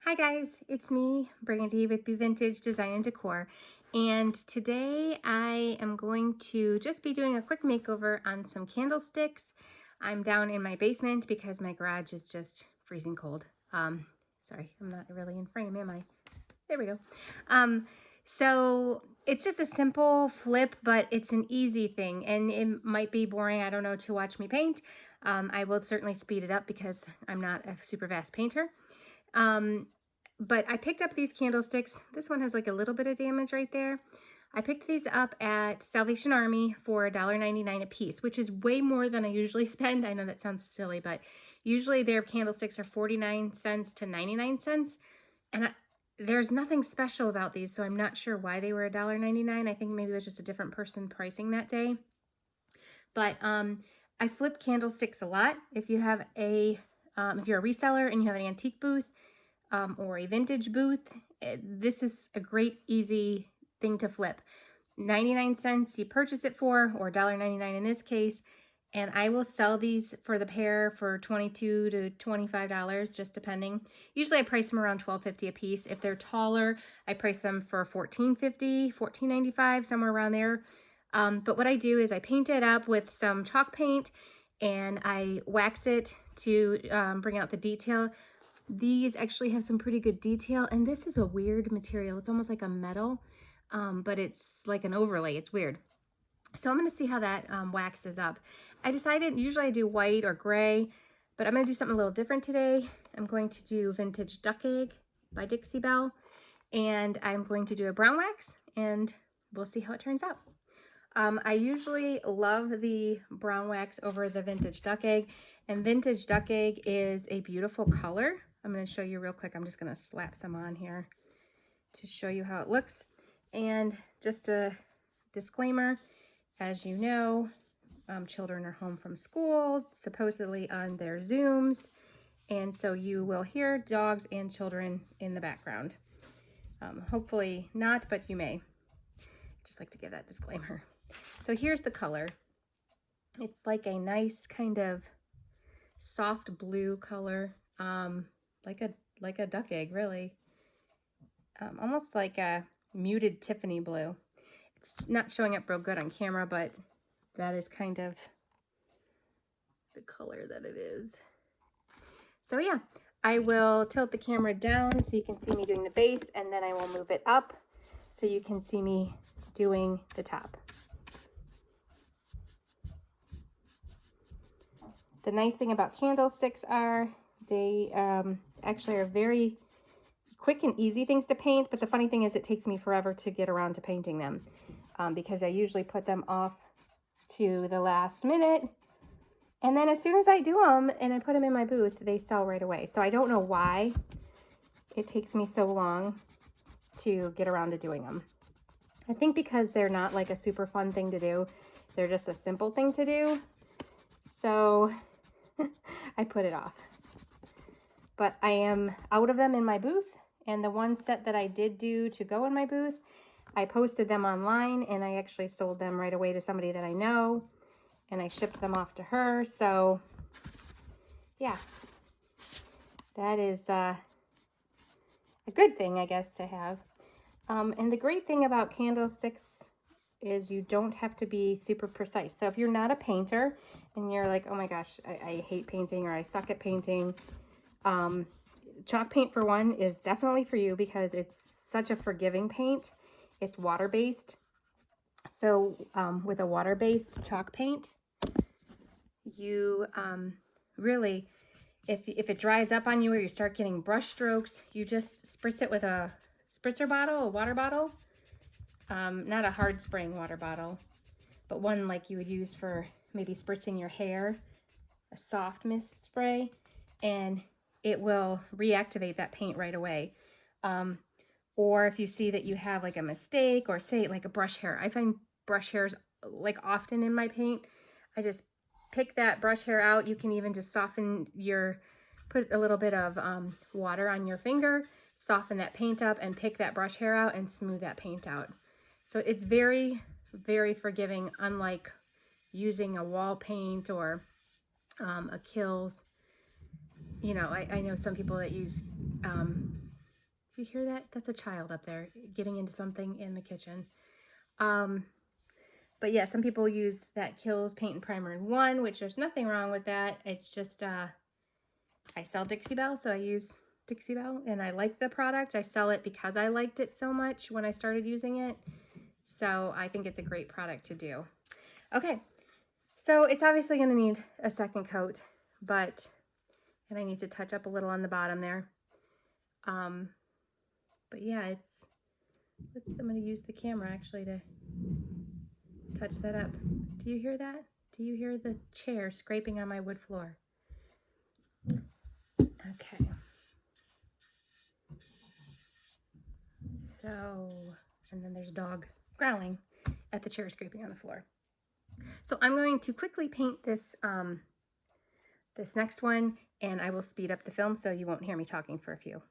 Hi guys, it's me, Brandy with Be Vintage Design and Decor, and today I am going to just be doing a quick makeover on some candlesticks. I'm down in my basement because my garage is just freezing cold. Sorry, I'm not really in frame, am I? There we go. So it's just a simple flip, but it's an easy thing, and it might be boring, I don't know, to watch me paint. I will certainly speed it up because I'm not a super fast painter. But I picked up these candlesticks. This one has like a little bit of damage right there. I picked these up at Salvation Army for $1.99 a piece, which is way more than I usually spend. I know that sounds silly, but usually their candlesticks are 49 cents to 99 cents. And there's nothing special about these, so I'm not sure why they were $1.99. I think maybe it was just a different person pricing that day. But I flip candlesticks a lot. If you have if you're a reseller and you have an antique booth, or a vintage booth, this is a great, easy thing to flip. 99 cents you purchase it for, or $1.99 in this case, and I will sell these for the pair for $22 to $25, just depending. Usually I price them around $12.50 a piece. If they're taller, I price them for $14.50, $14.95, somewhere around there. But what I do is I paint it up with some chalk paint, and I wax it to bring out the detail. These actually have some pretty good detail, and this is a weird material. It's almost like a metal, but it's like an overlay. It's weird. So I'm going to see how that waxes up. I decided, usually I do white or gray, but I'm going to do something a little different today. I'm going to do Vintage Duck Egg by Dixie Belle, and I'm going to do a brown wax, and we'll see how it turns out. I usually love the brown wax over the Vintage Duck Egg, and Vintage Duck Egg is a beautiful color. I'm going to show you real quick. I'm just going to slap some on here to show you how it looks. And just a disclaimer, as you know, children are home from school, supposedly on their Zooms, and so you will hear dogs and children in the background. Hopefully not, but you may. Just like to give that disclaimer. So here's the color. It's like a nice kind of soft blue color, like a duck egg, really. Almost like a muted Tiffany blue. It's not showing up real good on camera, but that is kind of the color that it is. So yeah, I will tilt the camera down so you can see me doing the base, and then I will move it up so you can see me doing the top. The nice thing about candlesticks are they actually are very quick and easy things to paint, but the funny thing is it takes me forever to get around to painting them because I usually put them off to the last minute, and then as soon as I do them and I put them in my booth, they sell right away. So I don't know why it takes me so long to get around to doing them. I think because they're not like a super fun thing to do. They're just a simple thing to do. So I put it off. But I am out of them in my booth, and the one set that I did do to go in my booth, I posted them online, and I actually sold them right away to somebody that I know, and I shipped them off to her. So yeah, that is a good thing, I guess, to have. And the great thing about candlesticks is you don't have to be super precise. So if you're not a painter and you're like, oh my gosh, I hate painting, or I suck at painting, chalk paint for one is definitely for you because it's such a forgiving paint. It's water-based. So with a water-based chalk paint, you really, if it dries up on you or you start getting brush strokes, you just spritz it with a spritzer bottle, a water bottle. Not a hard spraying water bottle, but one like you would use for maybe spritzing your hair, a soft mist spray, and it will reactivate that paint right away. Or if you see that you have like a mistake, or say like a brush hair. I find brush hairs like often in my paint. I just pick that brush hair out. You can even just put a little bit of water on your finger, soften that paint up, and pick that brush hair out and smooth that paint out. So it's very, very forgiving, unlike using a wall paint or a Kills. You know, I know some people that use Do you hear that? That's a child up there getting into something in the kitchen. But yeah, some people use that kills paint and primer in one, which there's nothing wrong with that. It's just, I sell Dixie Belle, so I use Dixie Belle, and I like the product. I sell it because I liked it so much when I started using it. So I think it's a great product to do. Okay, so it's obviously gonna need a second coat, and I need to touch up a little on the bottom there. But yeah, I'm gonna use the camera actually to touch that up. Do you hear that? Do you hear the chair scraping on my wood floor? Okay. So, and then there's a dog growling at the chair scraping on the floor. So I'm going to quickly paint this, this next one, and I will speed up the film so you won't hear me talking for a few.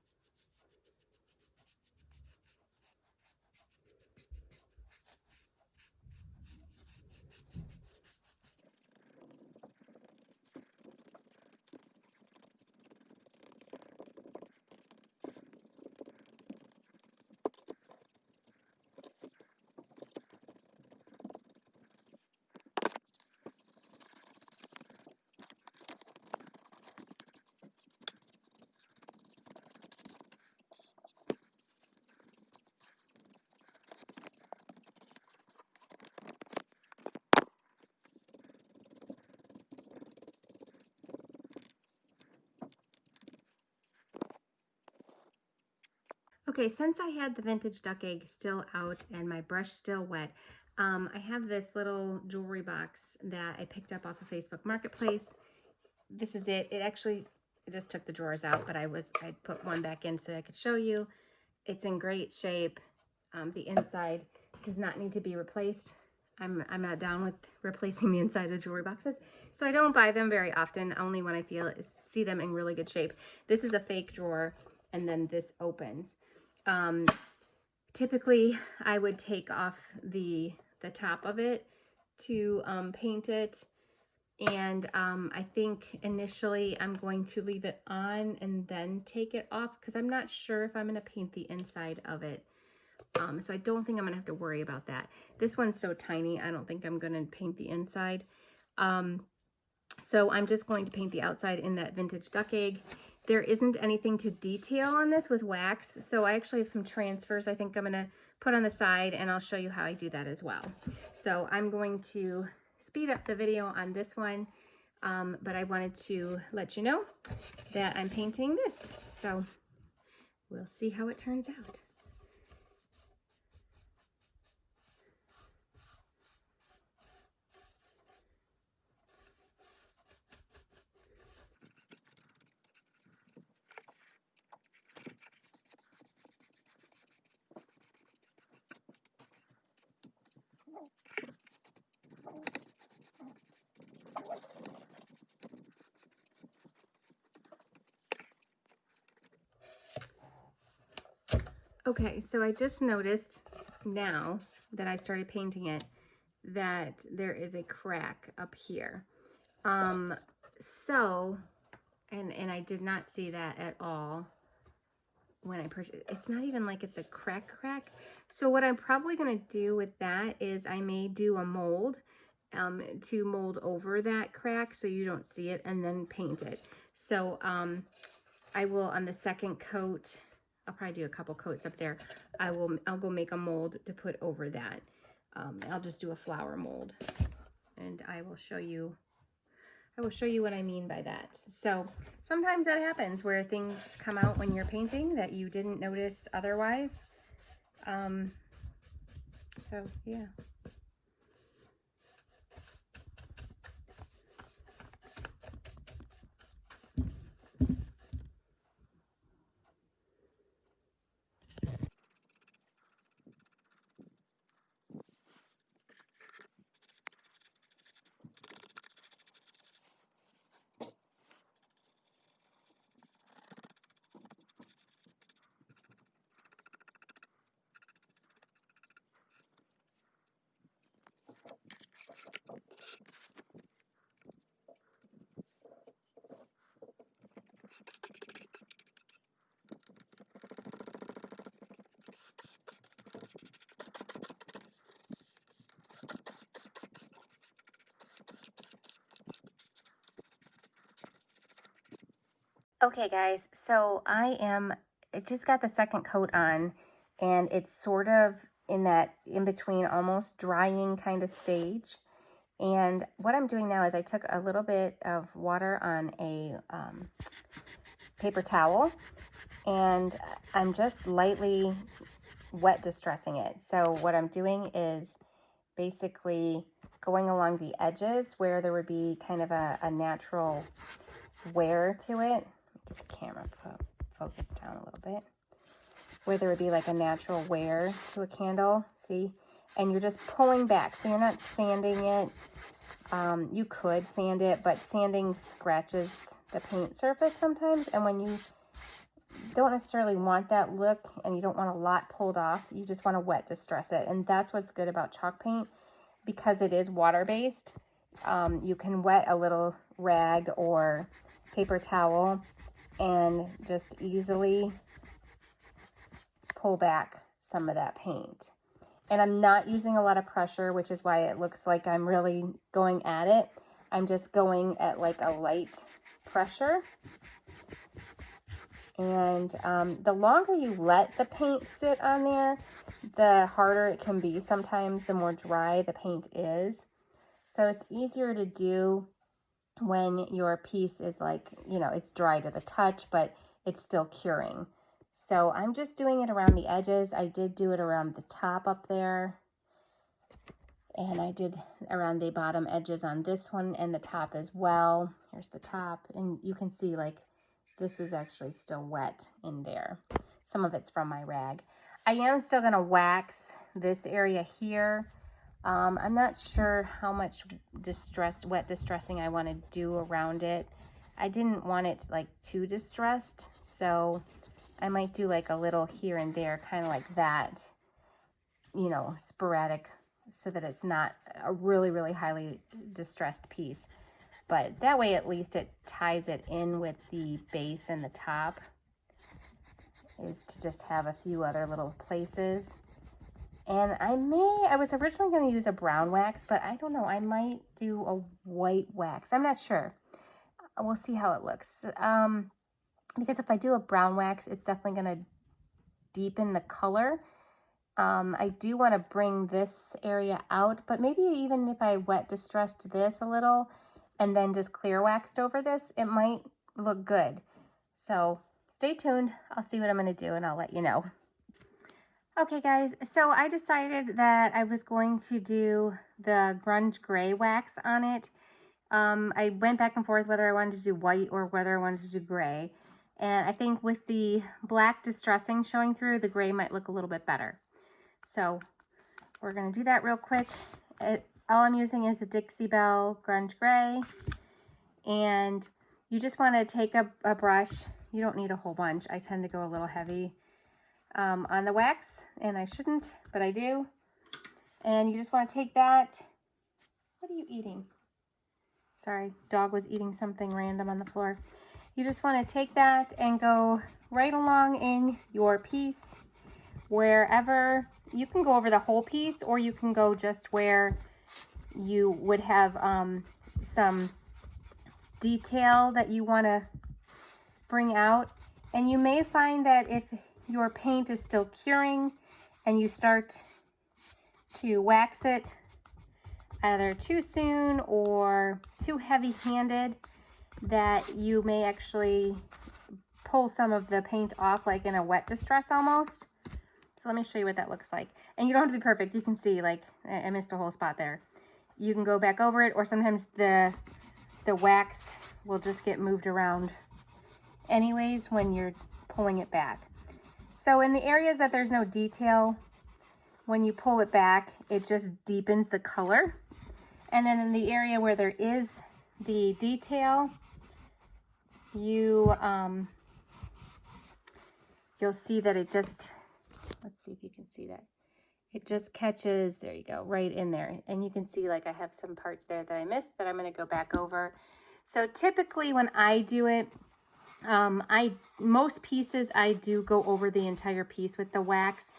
Okay, since I had the vintage duck egg still out and my brush still wet, I have this little jewelry box that I picked up off of Facebook Marketplace. This is it. It just took the drawers out, but I put one back in so I could show you. It's in great shape. The inside does not need to be replaced. I'm not down with replacing the inside of jewelry boxes, so I don't buy them very often, only when I see them in really good shape. This is a fake drawer, and then this opens. Typically I would take off the top of it to paint it, and I think initially I'm going to leave it on and then take it off because I'm not sure if I'm going to paint the inside of it. So I don't think I'm going to have to worry about that. This one's so tiny, I don't think I'm going to paint the inside. So I'm just going to paint the outside in that vintage duck egg. There isn't anything to detail on this with wax, so I actually have some transfers I think I'm going to put on the side, and I'll show you how I do that as well. So I'm going to speed up the video on this one, but I wanted to let you know that I'm painting this. So we'll see how it turns out. Okay, so I just noticed now that I started painting it that there is a crack up here. And I did not see that at all when I purchased it. It's not even like it's a crack. So what I'm probably gonna do with that is I may do a mold to mold over that crack so you don't see it, and then paint it. So I will, on the second coat, I'll probably do a couple coats up there. I'll go make a mold to put over that. I'll just do a flower mold, and I will show you what I mean by that. So sometimes that happens where things come out when you're painting that you didn't notice otherwise. So yeah. Okay guys, so I just got the second coat on, and it's sort of in that in between almost drying kind of stage. And what I'm doing now is I took a little bit of water on a paper towel, and I'm just lightly wet distressing it. So what I'm doing is basically going along the edges where there would be kind of a natural wear to it. Get the camera focused down a little bit. Where there would be like a natural wear to a candle, see? And you're just pulling back, so you're not sanding it. You could sand it, but sanding scratches the paint surface sometimes, and when you don't necessarily want that look and you don't want a lot pulled off, you just want to wet distress it. And that's what's good about chalk paint, because it is water-based. You can wet a little rag or paper towel and just easily pull back some of that paint. And I'm not using a lot of pressure, which is why it looks like I'm really going at it. I'm just going at like a light pressure. And the longer you let the paint sit on there, the harder it can be. Sometimes the more dry the paint is. So it's easier to do when your piece is like, you know, it's dry to the touch, but it's still curing. So I'm just doing it around the edges. I did do it around the top up there. And I did around the bottom edges on this one and the top as well. Here's the top. And you can see like this is actually still wet in there. Some of it's from my rag. I am still going to wax this area here. I'm not sure how much wet distressing I want to do around it. I didn't want it like too distressed, so I might do like a little here and there, kind of like that, you know, sporadic, so that it's not a really, really highly distressed piece. But that way at least it ties it in with the base and the top, is to just have a few other little places. And I was originally going to use a brown wax, but I don't know, I might do a white wax. I'm not sure. We'll see how it looks. Because if I do a brown wax, it's definitely going to deepen the color. I do want to bring this area out, but maybe even if I wet distressed this a little and then just clear waxed over this, it might look good. So stay tuned. I'll see what I'm going to do and I'll let you know. Okay guys, so I decided that I was going to do the Grunge Gray Wax on it. I went back and forth whether I wanted to do white or whether I wanted to do gray. And I think with the black distressing showing through, the gray might look a little bit better. So we're going to do that real quick. All I'm using is the Dixie Belle Grunge Gray. And you just want to take a brush. You don't need a whole bunch. I tend to go a little heavy on the wax, and I shouldn't, but I do. And you just want to take that. What are you eating? Sorry, dog was eating something random on the floor. You just want to take that and go right along in your piece, wherever. You can go over the whole piece, or you can go just where you would have some detail that you want to bring out. And you may find that if your paint is still curing and you start to wax it either too soon or too heavy-handed, that you may actually pull some of the paint off, like in a wet distress almost. So let me show you what that looks like. And you don't have to be perfect. You can see, like, I missed a whole spot there. You can go back over it, or sometimes the wax will just get moved around anyways when you're pulling it back. So in the areas that there's no detail, when you pull it back, it just deepens the color. And then in the area where there is the detail, you'll see that it just, let's see if you can see that. It just catches, there you go, right in there. And you can see, like, I have some parts there that I missed that I'm going to go back over. So typically when I do it, most pieces I do go over the entire piece with the wax.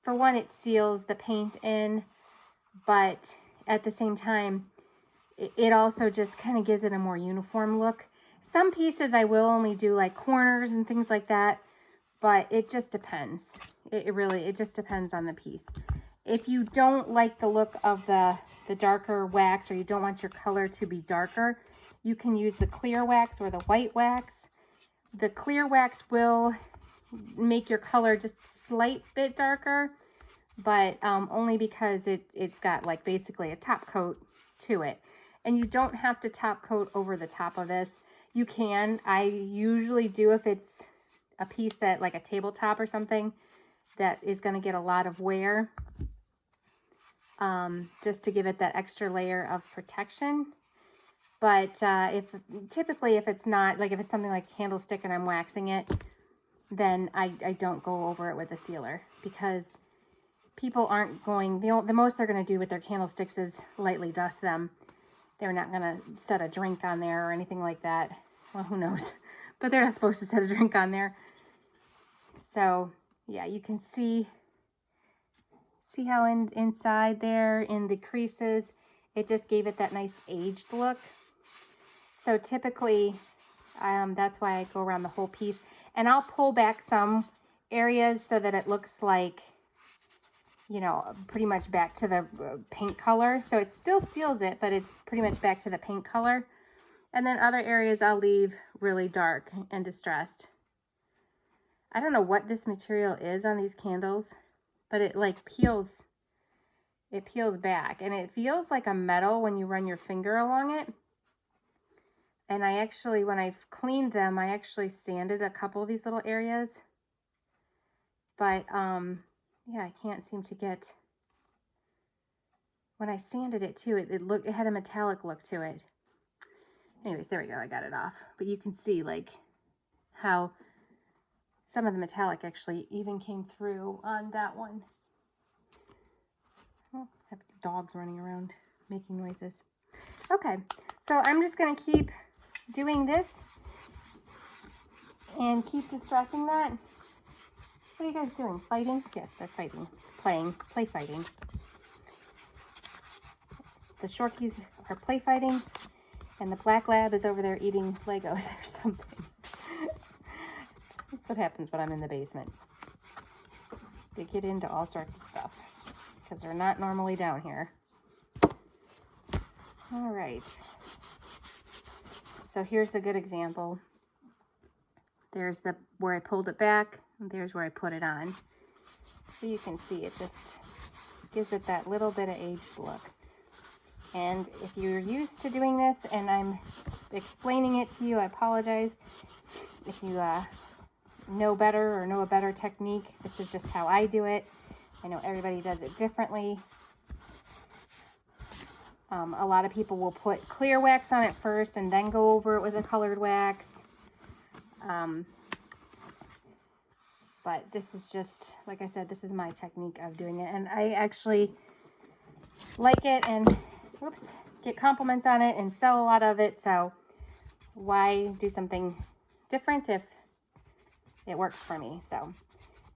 For one, it seals the paint in, but at the same time, it also just kind of gives it a more uniform look. Some pieces I will only do like corners and things like that, but it just depends. It just depends on the piece. If you don't like the look of the darker wax, or you don't want your color to be darker, you can use the clear wax or the white wax. The clear wax will make your color just a slight bit darker, but only because it's got like basically a top coat to it. And you don't have to top coat over the top of this. You can. I usually do if it's a piece that like a tabletop or something that is going to get a lot of wear, just to give it that extra layer of protection. But typically if it's not, like if it's something like candlestick and I'm waxing it, then I don't go over it with a sealer, because people aren't going, the most they're going to do with their candlesticks is lightly dust them. They're not going to set a drink on there or anything like that. Well, who knows? But they're not supposed to set a drink on there. So yeah, you can see how inside there in the creases, it just gave it that nice aged look. So typically, that's why I go around the whole piece. And I'll pull back some areas so that it looks like, you know, pretty much back to the paint color. So it still seals it, but it's pretty much back to the paint color. And then other areas I'll leave really dark and distressed. I don't know what this material is on these candles, but it like peels back, and it feels like a metal when you run your finger along it. And I actually, when I've cleaned them, I actually sanded a couple of these little areas. But yeah, I can't seem to get, when I sanded it too, it had a metallic look to it. Anyways, there we go, I got it off. But you can see like how some of the metallic actually even came through on that one. Oh, I have dogs running around making noises. Okay, so I'm just going to keep doing this and keep distressing that. What are you guys doing? Fighting? Yes, they're fighting. Play fighting. The Shorkies are play fighting, and the black lab is over there eating Legos or something. That's what happens when I'm in the basement. They get into all sorts of stuff because they're not normally down here. All right. So here's a good example. There's where I pulled it back, and there's where I put it on. So you can see it just gives it that little bit of aged look. And if you're used to doing this and I'm explaining it to you, I apologize. If you know better or know a better technique, this is just how I do it. I know everybody does it differently. A lot of people will put clear wax on it first and then go over it with a colored wax. But this is just, like I said, this is my technique of doing it. And I actually like it and, get compliments on it and sell a lot of it. So why do something different if it works for me? So,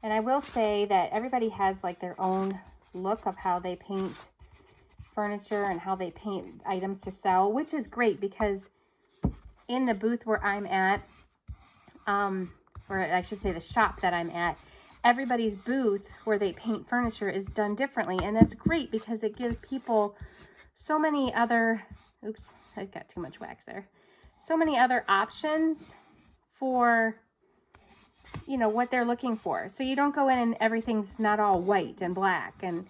and I will say that everybody has like their own look of how they paint furniture and how they paint items to sell, which is great because in the booth where I'm at, or I should say the shop that I'm at, everybody's booth where they paint furniture is done differently. And that's great because it gives people so many other, oops, I got too much wax there. So many other options for, you know, what they're looking for. So you don't go in and everything's not all white and black and,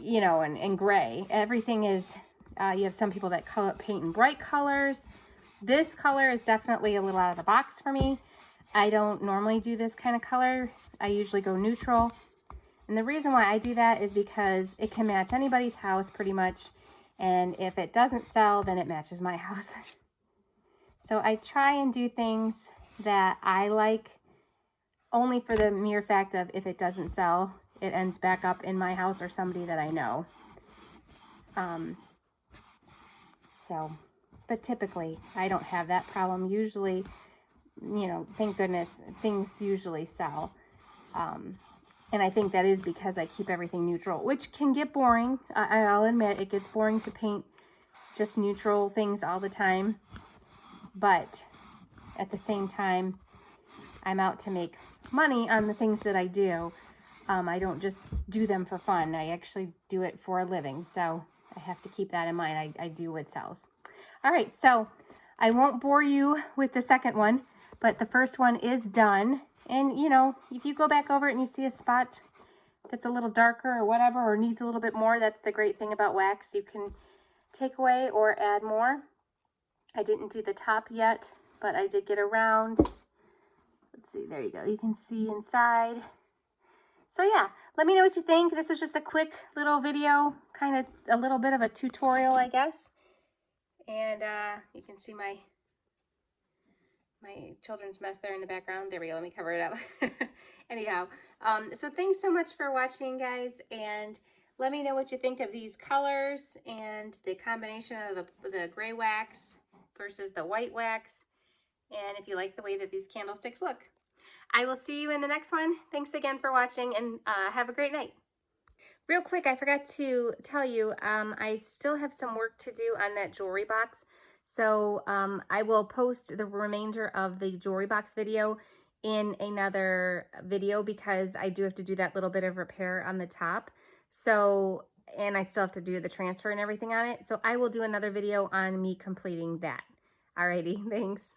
you know, and gray. Everything is, you have some people that paint in bright colors. This color is definitely a little out of the box for me. I don't normally do this kind of color. I usually go neutral. And the reason why I do that is because it can match anybody's house pretty much. And if it doesn't sell, then it matches my house. So I try and do things that I like only for the mere fact of if it doesn't sell, it ends back up in my house or somebody that I know. But typically I don't have that problem. Usually, you know, thank goodness, things usually sell. And I think that is because I keep everything neutral, which can get boring. I'll admit it gets boring to paint just neutral things all the time. But at the same time, I'm out to make money on the things that I do. I don't just do them for fun. I actually do it for a living. So I have to keep that in mind. I do what sells. All right, so I won't bore you with the second one, but the first one is done. And, you know, if you go back over it and you see a spot that's a little darker or whatever, or needs a little bit more, that's the great thing about wax. You can take away or add more. I didn't do the top yet, but I did get around. Let's see, there you go. You can see inside. So yeah, let me know what you think. This was just a quick little video, kind of a little bit of a tutorial, I guess. And you can see my children's mess there in the background. There we go. Let me cover it up. Anyhow, so thanks so much for watching, guys. And let me know what you think of these colors and the combination of the gray wax versus the white wax. And if you like the way that these candlesticks look. I will see you in the next one. Thanks again for watching, and have a great night. Real quick, I forgot to tell you, I still have some work to do on that jewelry box. So I will post the remainder of the jewelry box video in another video, because I do have to do that little bit of repair on the top. So, and I still have to do the transfer and everything on it. So I will do another video on me completing that. Alrighty, thanks.